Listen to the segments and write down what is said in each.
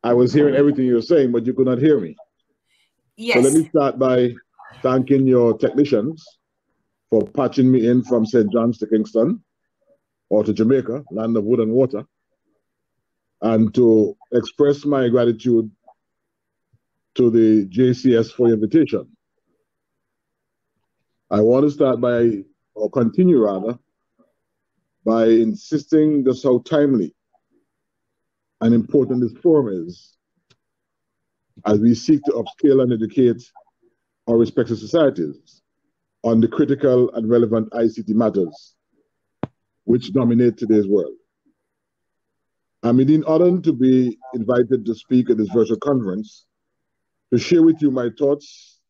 I was hearing everything you were saying, but you could not hear me. Yes. So let me start by thanking your technicians for patching me in from St. John's to Kingston or to Jamaica, land of wood and water, and to express my gratitude to the JCS for your invitation. I want to start by, or continue rather, by insisting just how timely and important this forum is as we seek to upscale and educate our respective societies on the critical and relevant ICT matters which dominate today's world. I'm indeed honored to be invited to speak at this virtual conference to share with you my thoughts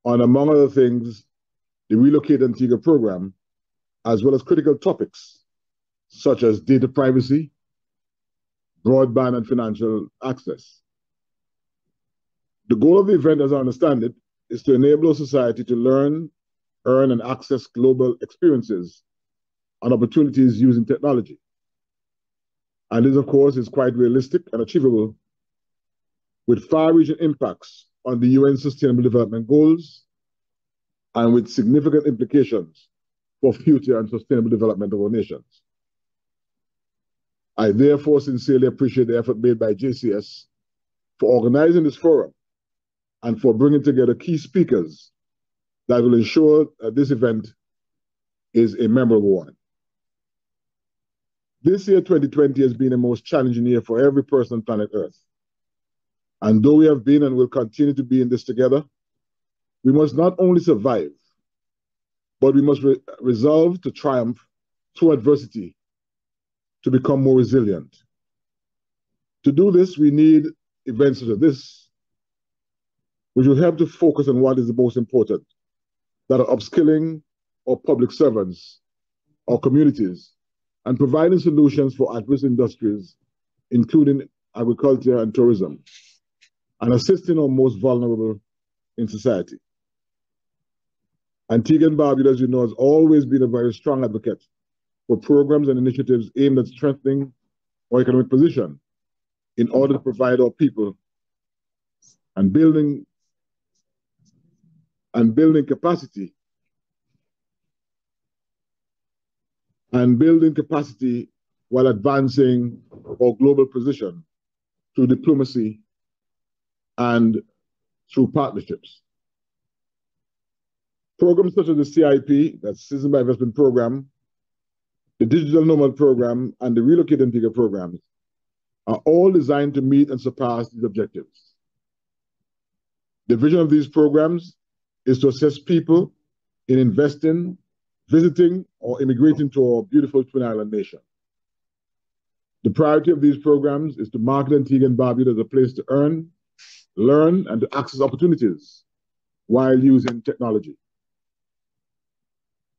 on, among other things, the Relocate Antigua program, as well as critical topics such as data privacy, broadband, and financial access. The goal of the event, as I understand it, is to enable our society to learn, earn, and access global experiences and opportunities using technology. And this, of course, is quite realistic and achievable with far-reaching impacts on the UN Sustainable Development Goals and with significant implications for future and sustainable development of our nations. I therefore sincerely appreciate the effort made by JCS for organizing this forum and for bringing together key speakers that will ensure that this event is a memorable one. This year, 2020, has been the most challenging year for every person on planet Earth. And though we have been and will continue to be in this together, we must not only survive, but we must resolve to triumph through adversity to become more resilient. To do this, we need events such as this, which will help to focus on what is the most important, that are upskilling our public servants, our communities, and providing solutions for at-risk industries, including agriculture and tourism, and assisting our most vulnerable in society. Antigua and Barbuda, as you know, has always been a very strong advocate for programs and initiatives aimed at strengthening our economic position in order to provide our people and building capacity while advancing our global position through diplomacy and through partnerships. Programs such as the CIP, that's Citizen by Investment Program, the Digital Nomad Program, and the Relocate Antigua programs are all designed to meet and surpass these objectives. The vision of these programs is to assist people in investing, visiting, or immigrating to our beautiful Twin Island nation. The priority of these programs is to market Antigua and Barbuda as a place to earn, learn, and to access opportunities while using technology.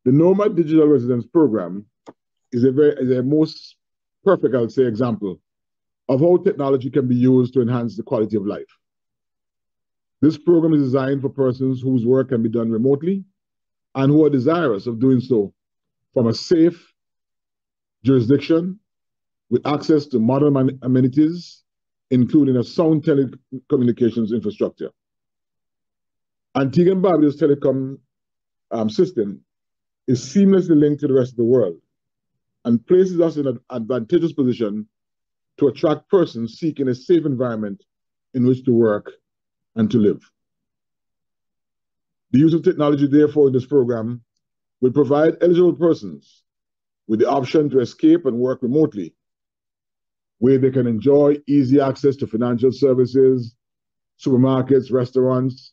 The Nomad Digital Residence Program is a most perfect, I would say, example of how technology can be used to enhance the quality of life. This program is designed for persons whose work can be done remotely and who are desirous of doing so from a safe jurisdiction with access to modern amenities, including a sound telecommunications infrastructure. Antigua and Barbuda's telecom system is seamlessly linked to the rest of the world and places us in an advantageous position to attract persons seeking a safe environment in which to work and to live. The use of technology, therefore, in this program will provide eligible persons with the option to escape and work remotely, where they can enjoy easy access to financial services, supermarkets, restaurants,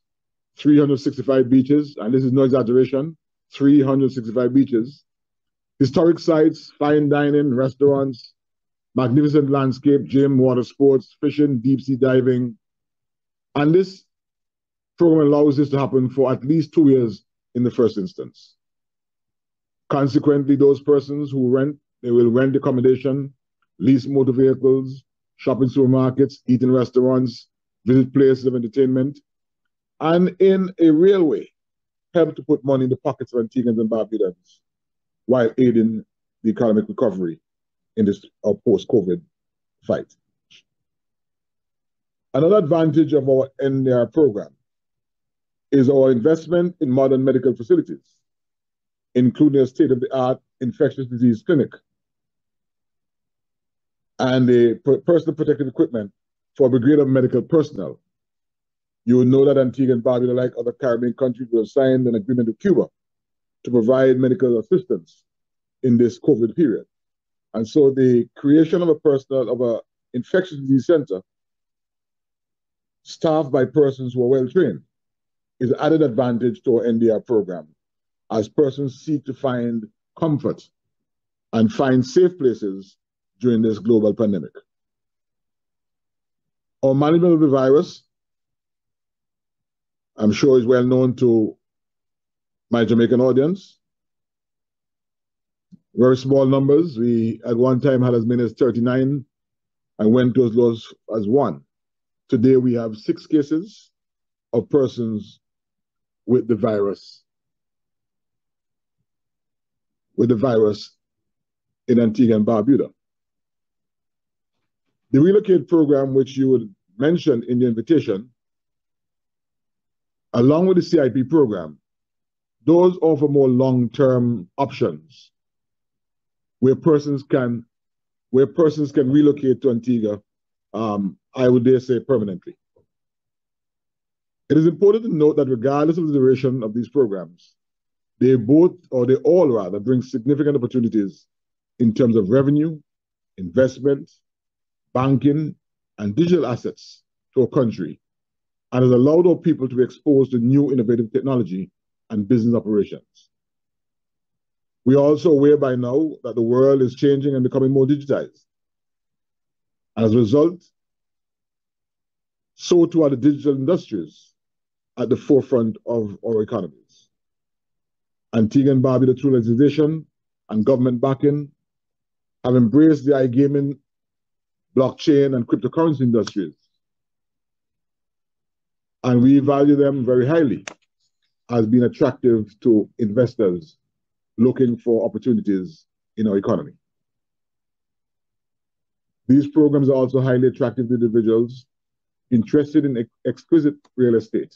365 beaches, and this is no exaggeration, 365 beaches, historic sites, fine dining, restaurants, magnificent landscape, gym, water sports, fishing, deep sea diving. And this program allows this to happen for at least 2 years in the first instance. Consequently, those persons who rent, they will rent accommodation, lease motor vehicles, shop in supermarkets, eat in restaurants, visit places of entertainment, and in a real way, help to put money in the pockets of Antiguans and Barbudans while aiding the economic recovery in this post-COVID fight. Another advantage of our NDR program is our investment in modern medical facilities, including a state-of-the-art infectious disease clinic and the personal protective equipment for a brigade of medical personnel. You will know that Antigua and Barbuda, like other Caribbean countries, have signed an agreement with Cuba to provide medical assistance in this COVID period. And so the creation of an infectious disease center staffed by persons who are well trained is an added advantage to our NDR program as persons seek to find comfort and find safe places during this global pandemic. Our management of the virus, I'm sure, is well known to my Jamaican audience. Very small numbers. We at one time had as many as 39 and went to as low as 1. Today we have 6 cases of persons with the virus in Antigua and Barbuda. The Relocate program, which you would mention in the invitation, along with the CIP program, those offer more long-term options where persons can relocate to Antigua, I would dare say permanently. It is important to note that regardless of the duration of these programs, they all bring significant opportunities in terms of revenue, investment, banking, and digital assets to our country, and has allowed our people to be exposed to new innovative technology and business operations. We are also aware by now that the world is changing and becoming more digitized. As a result, so too are the digital industries at the forefront of our economies. Antigua and Barbuda, through legislation and government backing, have embraced the iGaming, blockchain, and cryptocurrency industries. And we value them very highly as being attractive to investors looking for opportunities in our economy. These programs are also highly attractive to individuals interested in exquisite real estate.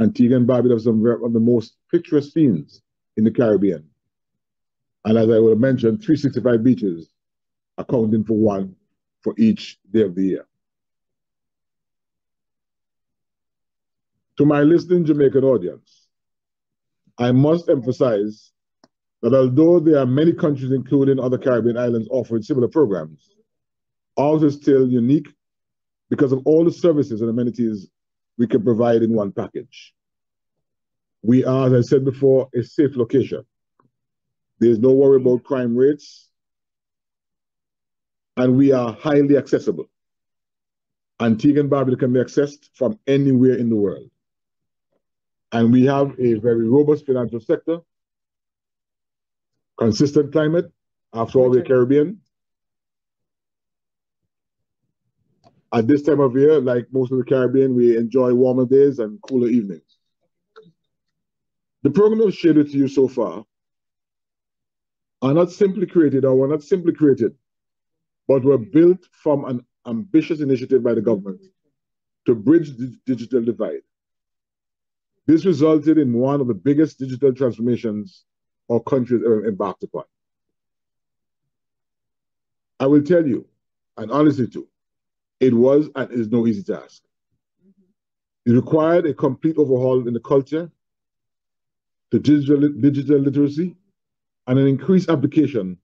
Antigua and Barbuda have some of the most picturesque scenes in the Caribbean. And as I will mention, 365 beaches, accounting for 1 for each day of the year. To my listening Jamaican audience, I must emphasize that although there are many countries, including other Caribbean islands, offering similar programs, ours is still unique because of all the services and amenities we can provide in one package. We are, as I said before, a safe location. There's no worry about crime rates, and we are highly accessible. Antigua and Barbuda can be accessed from anywhere in the world. And we have a very robust financial sector, consistent climate, after all, we're Caribbean. At this time of year, like most of the Caribbean, we enjoy warmer days and cooler evenings. The program I've shared with you so far were not simply created, but were built from an ambitious initiative by the government to bridge the digital divide. This resulted in one of the biggest digital transformations our country has ever embarked upon. I will tell you, and honestly too, it was and is no easy task. It required a complete overhaul in the culture, the digital literacy, and an increased application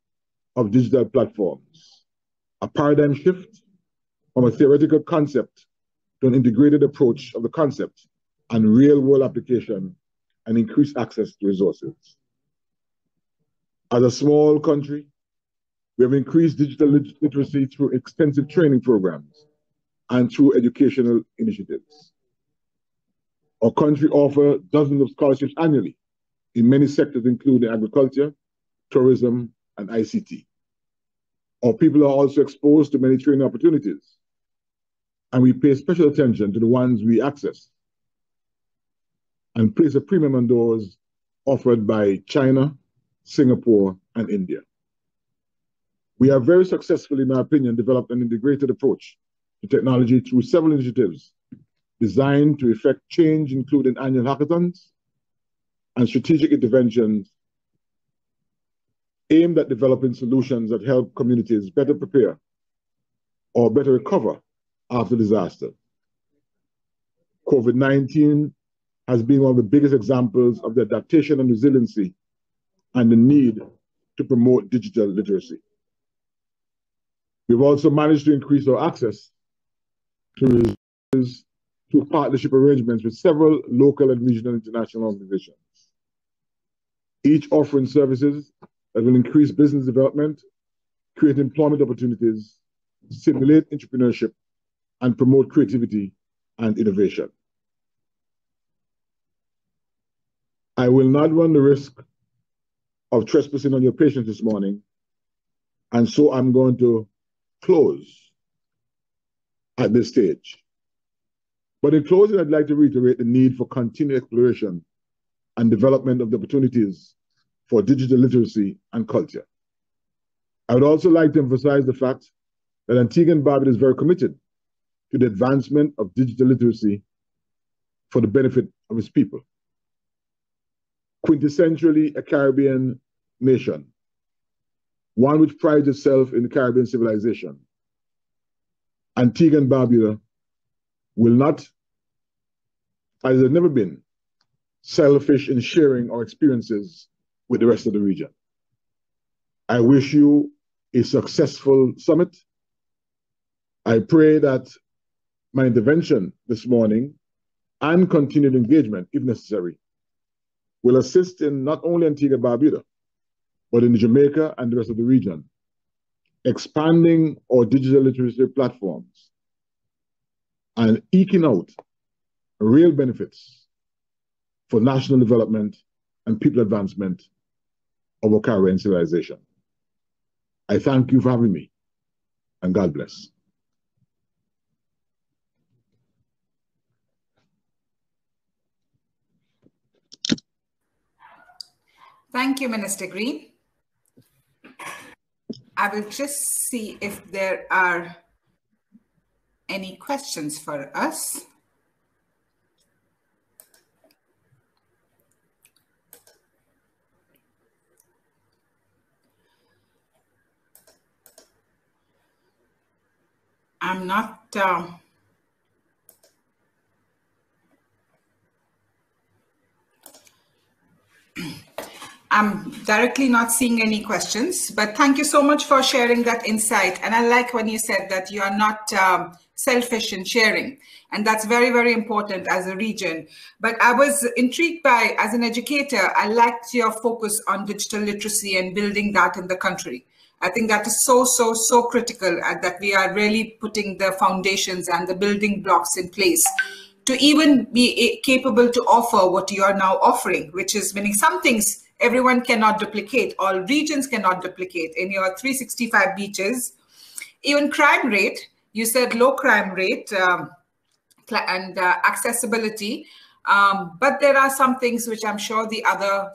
of digital platforms. A paradigm shift from a theoretical concept to an integrated approach of the concept and real-world application and increased access to resources. As a small country, we have increased digital literacy through extensive training programs and through educational initiatives. Our country offers dozens of scholarships annually in many sectors, including agriculture, tourism, and ICT. Our people are also exposed to many training opportunities, and we pay special attention to the ones we access and place a premium on those offered by China, Singapore, and India. We have very successfully, in my opinion, developed an integrated approach to technology through several initiatives designed to effect change, including annual hackathons and strategic interventions aimed at developing solutions that help communities better prepare or better recover after disaster. COVID-19 has been one of the biggest examples of the adaptation and resiliency and the need to promote digital literacy. We've also managed to increase our access to resources through partnership arrangements with several local and regional international organizations, each offering services that will increase business development, create employment opportunities, stimulate entrepreneurship, and promote creativity and innovation. I will not run the risk of trespassing on your patience this morning, and so I'm going to close at this stage. But in closing, I'd like to reiterate the need for continued exploration and development of the opportunities for digital literacy and culture. I would also like to emphasize the fact that Antigua and Barbuda is very committed to the advancement of digital literacy for the benefit of its people. Quintessentially a Caribbean nation, one which prides itself in the Caribbean civilization, Antigua and Barbuda will not, as it has never been, selfish in sharing our experiences with the rest of the region. I wish you a successful summit. I pray that my intervention this morning and continued engagement, if necessary, will assist in not only Antigua and Barbuda, but in Jamaica and the rest of the region, expanding our digital literacy platforms and eking out real benefits for national development and people advancement of our Caribbean civilization. I thank you for having me, and God bless. Thank you, Minister Greene. I will just see if there are any questions for us. I'm not I'm directly not seeing any questions, but thank you so much for sharing that insight. And I like when you said that you are not selfish in sharing. And that's very, very important as a region. But I was intrigued by, as an educator, I liked your focus on digital literacy and building that in the country. I think that is so critical, that we are really putting the foundations and the building blocks in place to even be capable to offer what you are now offering, which is meaning some things everyone cannot duplicate, all regions cannot duplicate. In your 365 beaches, even crime rate, you said low crime rate and accessibility, but there are some things which I'm sure the other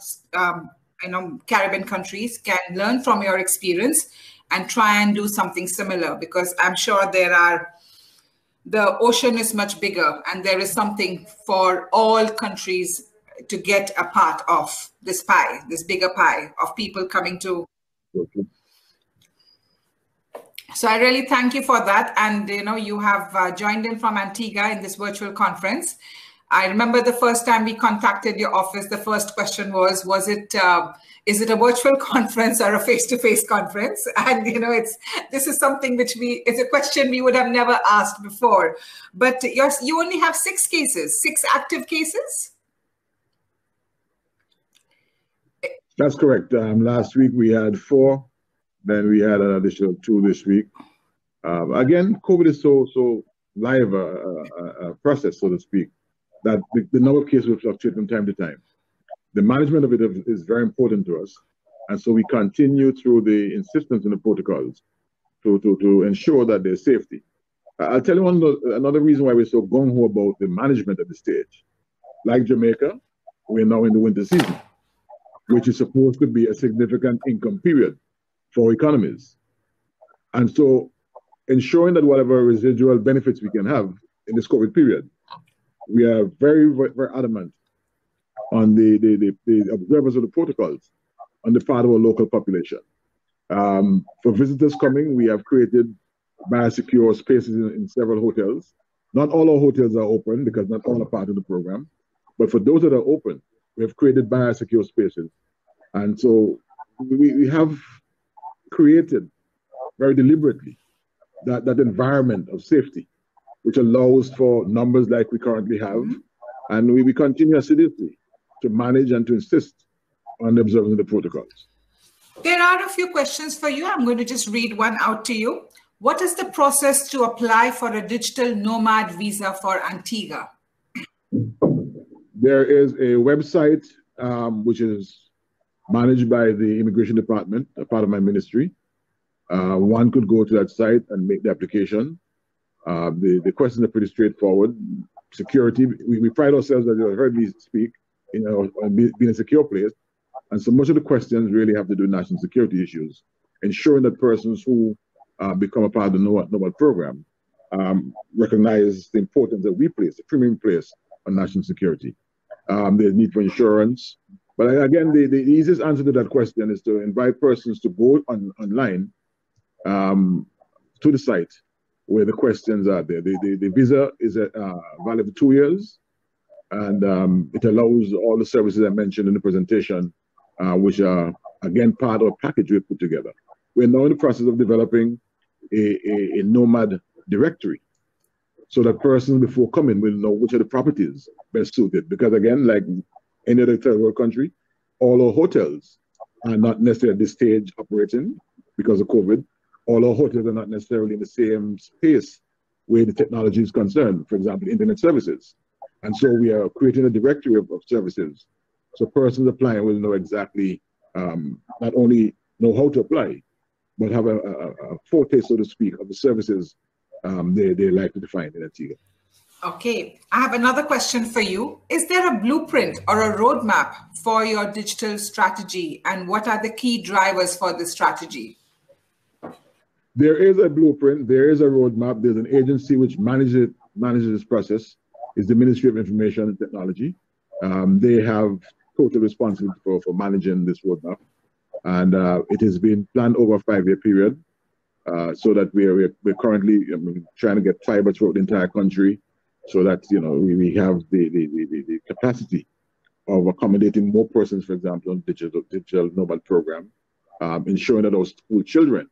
Caribbean countries can learn from your experience and try and do something similar, because I'm sure the ocean is much bigger and there is something for all countries to get a part of this pie, this bigger pie of people coming to. Okay. So I really thank you for that. And you have joined in from Antigua in this virtual conference. I remember the first time we contacted your office, the first question was is it a virtual conference or a face-to-face conference? And this is something which it's a question we would have never asked before. But you only have 6 cases, 6 active cases? That's correct. Last week we had 4, then we had an additional 2 this week. Again, COVID is so live a process, so to speak, that the number of cases will fluctuate from time to time. The management of it is very important to us, and so we continue through the insistence in the protocols to ensure that there's safety. I'll tell you another reason why we're so gung-ho about the management at the stage. Like Jamaica, we're now in the winter season, which is supposed to be a significant income period for economies. And so ensuring that whatever residual benefits we can have in this COVID period, we are very, very, very adamant on the observance of the protocols on the part of our local population. For visitors coming, we have created biosecure spaces in several hotels. Not all our hotels are open because not all are part of the program, but for those that are open, we have created biosecure spaces. And so we have created very deliberately that environment of safety, which allows for numbers like we currently have. And we continue assiduously to manage and to insist on the observance of the protocols. There are a few questions for you. I'm going to just read one out to you. What is the process to apply for a digital nomad visa for Antigua? There is a website which is managed by the Immigration Department, a part of my ministry. One could go to that site and make the application. The questions are pretty straightforward. Security, we pride ourselves, as you have heard me speak, on being a secure place. And so much of the questions really have to do with national security issues, ensuring that persons who become a part of the Nomad program recognize the importance that we place, the premium place on national security. There's need for insurance. But again, the easiest answer to that question is to invite persons to go online to the site where the questions are there. The visa is valid for 2 years, and it allows all the services I mentioned in the presentation, which are, again, part of a package we put together. We're now in the process of developing a nomad directory so that persons before coming will know which are the properties best suited. Because again, like any other third world country, all our hotels are not necessarily at this stage operating because of COVID. All our hotels are not necessarily in the same space where the technology is concerned, for example, internet services. And so we are creating a directory of services. So persons applying will know exactly, not only know how to apply, but have a foretaste, so to speak, of the services they're likely to find in Antigua. Okay, I have another question for you. Is there a blueprint or a roadmap for your digital strategy, and what are the key drivers for the strategy? There is a blueprint, there is a roadmap, there's an agency which manages this process. It's the Ministry of Information and Technology. They have total responsibility for managing this roadmap. And it has been planned over a 5-year period, so that we're currently trying to get fiber throughout the entire country, so that we have the capacity of accommodating more persons, for example, on digital Nomad program, ensuring that our school children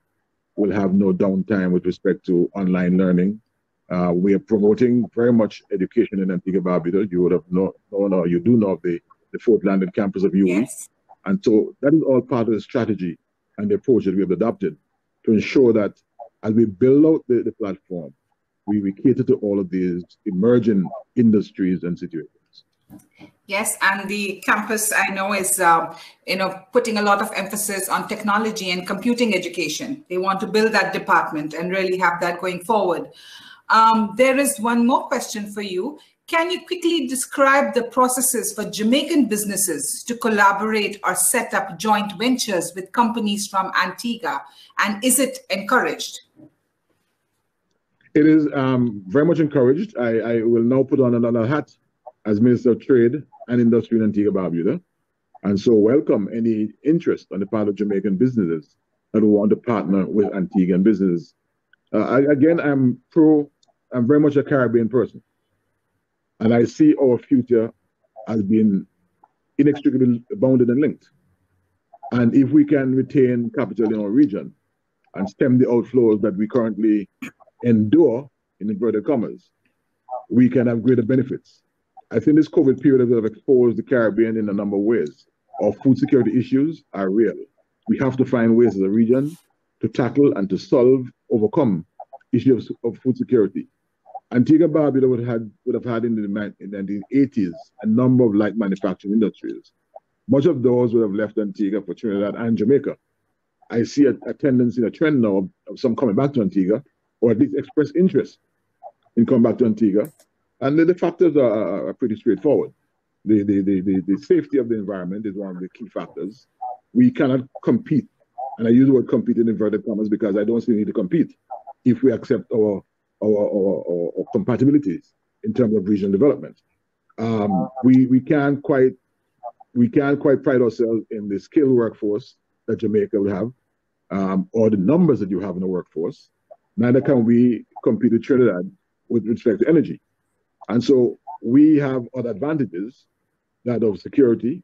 will have no downtime with respect to online learning. We are promoting very much education in Antigua and Barbuda. You would have known, or you do know of the Fort Landed campus of UE. Yes. And so that is all part of the strategy and the approach that we have adopted to ensure that as we build out the platform, we cater to all of these emerging industries and situations. Yes, and the campus, I know, is putting a lot of emphasis on technology and computing education. They want to build that department and really have that going forward. There is one more question for you. Can you quickly describe the processes for Jamaican businesses to collaborate or set up joint ventures with companies from Antigua, and is it encouraged? It is very much encouraged. I will now put on another hat as Minister of Trade and Industry in Antigua and Barbuda, and so welcome any interest on the part of Jamaican businesses that want to partner with Antiguan businesses. Again, I'm very much a Caribbean person. And I see our future as being inextricably bounded and linked. And if we can retain capital in our region and stem the outflows that we currently endure, in inverted commas, we can have greater benefits. I think this COVID period has exposed the Caribbean in a number of ways. Our food security issues are real. We have to find ways as a region to tackle and to overcome issues of food security. Antigua and Barbuda would have had in the 1980s a number of light manufacturing industries. Much of those would have left Antigua for Trinidad and Jamaica. I see a tendency, a trend now of some coming back to Antigua, or at least express interest in coming back to Antigua. And the factors are pretty straightforward. The safety of the environment is one of the key factors. We cannot compete, and I use the word compete in inverted commas because I don't see the need to compete if we accept our compatibilities in terms of regional development. We can't quite pride ourselves in the skilled workforce that Jamaica will have, or the numbers that you have in the workforce. Neither can we compete with Trinidad with respect to energy. And so we have other advantages, that of security,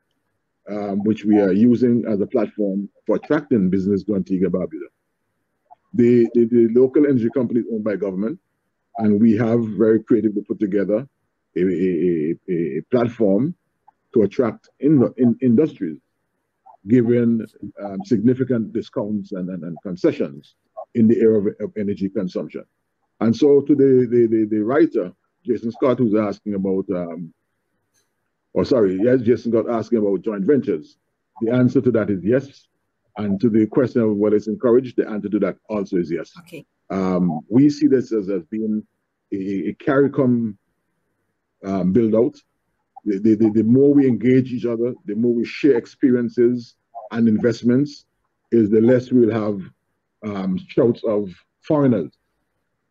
which we are using as a platform for attracting business to Antigua and Barbuda. The local energy company is owned by government, and we have very creatively put together a platform to attract industries, giving significant discounts and concessions in the area of energy consumption. And so to the writer, Jason Scott, who's asking about, Jason Scott asking about joint ventures. The answer to that is yes. And to the question of whether it's encouraged, the answer to that also is yes. Okay. We see this as being a CARICOM build out. The more we engage each other, the more we share experiences and investments, is the less we'll have shouts of foreigners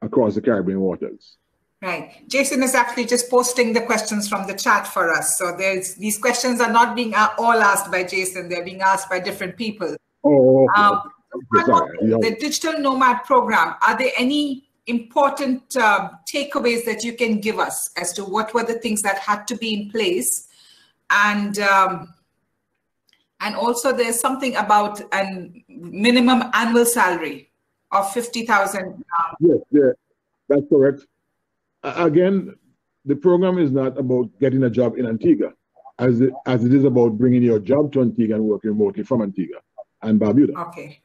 across the Caribbean waters. Right. Jason is actually just posting the questions from the chat for us. So these questions are not being all asked by Jason. They're being asked by different people. Oh, okay. Sorry. The Digital Nomad program, are there any important takeaways that you can give us as to what were the things that had to be in place? And also there's something about a minimum annual salary of 50,000. Yes, that's correct. Again, the program is not about getting a job in Antigua, as it is about bringing your job to Antigua and working remotely from Antigua and Barbuda. Okay.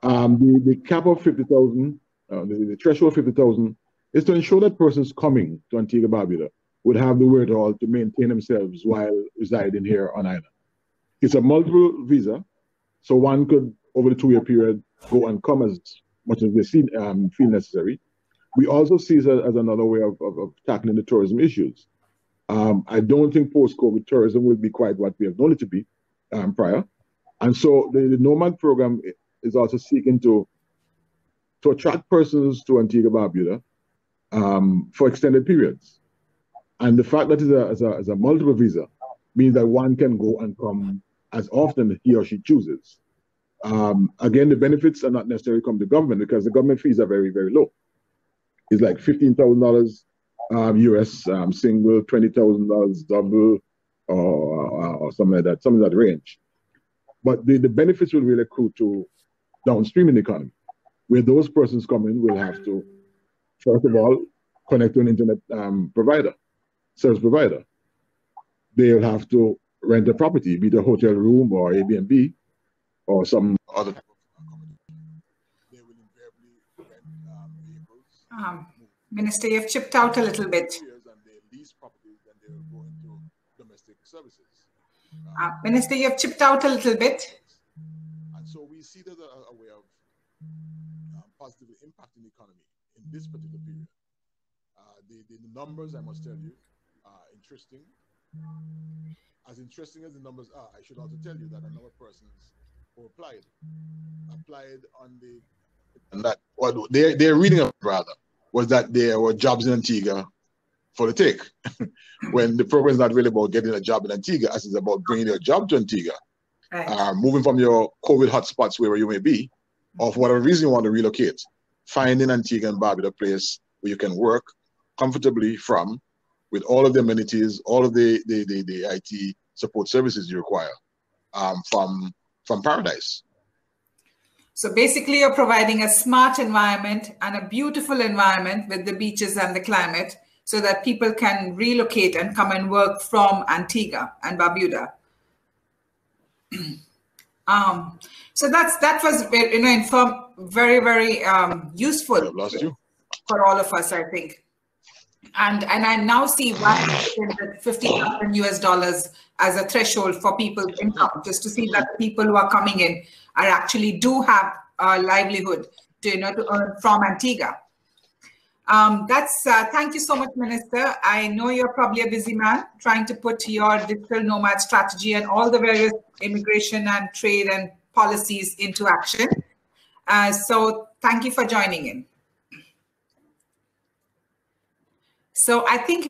The cap of 50,000, the threshold of 50,000, is to ensure that persons coming to Antigua and Barbuda would have the wherewithal to maintain themselves while residing here on island. It's a multiple visa, so one could, over the 2-year period, go and come as much as they feel necessary. We also see it as another way of tackling the tourism issues. I don't think post-COVID tourism will be quite what we have known it to be prior. And so the Nomad program is also seeking to attract persons to Antigua and Barbuda for extended periods. And the fact that it's a multiple visa means that one can go and come as often he or she chooses. Again, the benefits are not necessarily come to government, because the government fees are very, very low. It's like $15,000 US single, $20,000 double, or something like that, something in that range. But the benefits will really accrue to downstream in the economy, where those persons come in will have to, first of all, connect to an internet service provider. They'll have to rent a property, be it a hotel room or Airbnb or some other type of accommodation. They will invariably rent vehicles. Minister, you've chipped out a little bit. And they lease properties, and they will go into domestic services. Minister, you've chipped out a little bit. And so we see that a way of positively impacting the economy in this particular period. The numbers, I must tell you, are interesting. As interesting as the numbers are, I should also tell you that a number of persons who applied on the, and that what they're reading about rather was that there were jobs in Antigua for the take, when the program is not really about getting a job in Antigua, as it's about bringing your job to Antigua, Right. Moving from your COVID hotspots wherever you may be, or for whatever reason you want to relocate, finding Antigua and Barbuda a place where you can work comfortably from, with all of the amenities, all of the IT support services you require from paradise. So basically you're providing a smart environment and a beautiful environment with the beaches and the climate, so that people can relocate and come and work from Antigua and Barbuda. So that was, very, very useful for all of us, I think. And I now see why $50,000 US as a threshold for people's income, just to see that people who are coming in are actually do have a livelihood to earn from Antigua. Thank you so much, Minister. I know you're probably a busy man trying to put your digital nomad strategy and all the various immigration and trade and policies into action. So thank you for joining in. So I think